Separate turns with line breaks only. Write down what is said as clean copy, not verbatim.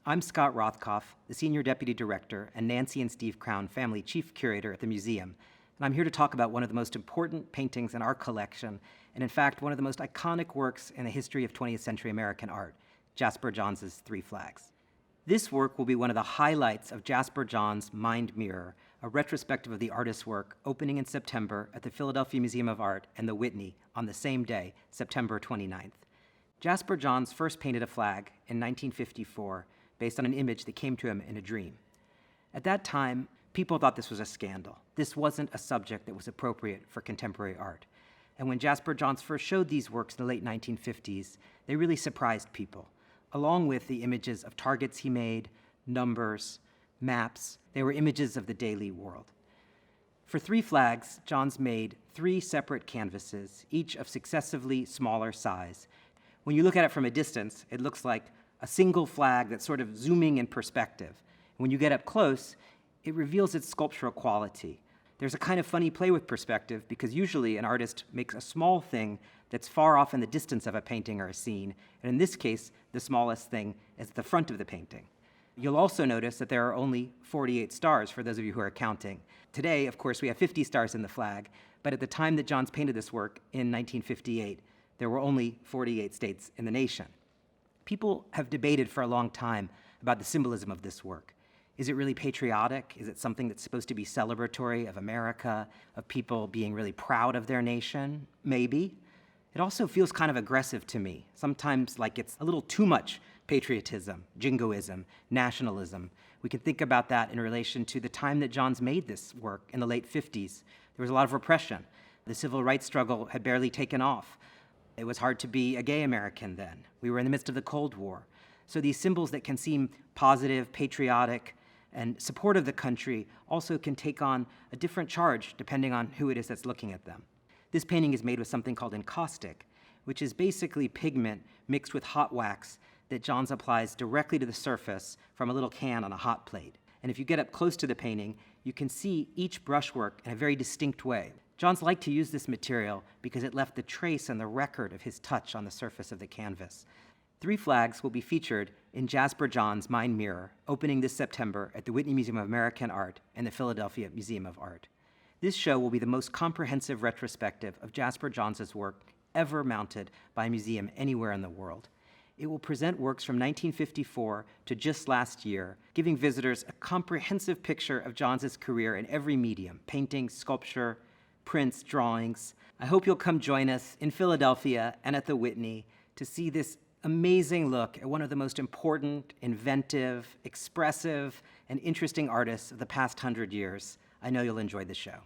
I'm Scott Rothkopf, the Senior Deputy Director and Nancy and Steve Crown Family Chief Curator at the museum, and I'm here to talk about one of the most important paintings in our collection, and in fact, one of the most iconic works in the history of 20th century American art, Jasper Johns' Three Flags. This work will be one of the highlights of Jasper Johns' Mind Mirror, a retrospective of the artist's work opening in September at the Philadelphia Museum of Art and the Whitney on the same day, September 29th. Jasper Johns first painted a flag in 1954 based on an image that came to him in a dream. At that time, people thought this was a scandal. This wasn't a subject that was appropriate for contemporary art. And when Jasper Johns first showed these works in the late 1950s, they really surprised people. Along with the images of targets he made, numbers, maps, they were images of the daily world. For Three Flags, Johns made 3 separate canvases, each of successively smaller size. When you look at it from a distance, it looks like a single flag that's sort of zooming in perspective. When you get up close, it reveals its sculptural quality. There's a kind of funny play with perspective because usually an artist makes a small thing that's far off in the distance of a painting or a scene, and in this case, the smallest thing is at the front of the painting. You'll also notice that there are only 48 stars for those of you who are counting. Today, of course, we have 50 stars in the flag, but at the time that Johns painted this work in 1958, there were only 48 states in the nation. People have debated for a long time about the symbolism of this work. Is it really patriotic? Is it something that's supposed to be celebratory of America, of people being really proud of their nation? Maybe. It also feels kind of aggressive to me, sometimes like it's a little too much patriotism, jingoism, nationalism. We can think about that in relation to the time that Johns made this work in the late 50s. There was a lot of repression. The civil rights struggle had barely taken off. It was hard to be a gay American then. We were in the midst of the Cold War. So these symbols that can seem positive, patriotic, and supportive of the country also can take on a different charge depending on who it is that's looking at them. This painting is made with something called encaustic, which is basically pigment mixed with hot wax that Johns applies directly to the surface from a little can on a hot plate. And if you get up close to the painting, you can see each brushwork in a very distinct way. Johns liked to use this material because it left the trace and the record of his touch on the surface of the canvas. Three Flags will be featured in Jasper Johns' Mind Mirror, opening this September at the Whitney Museum of American Art and the Philadelphia Museum of Art. This show will be the most comprehensive retrospective of Jasper Johns' work ever mounted by a museum anywhere in the world. It will present works from 1954 to just last year, giving visitors a comprehensive picture of Johns' career in every medium: painting, sculpture, prints, drawings. I hope you'll come join us in Philadelphia and at the Whitney to see this amazing look at one of the most important, inventive, expressive, and interesting artists of the past 100 years. I know you'll enjoy the show.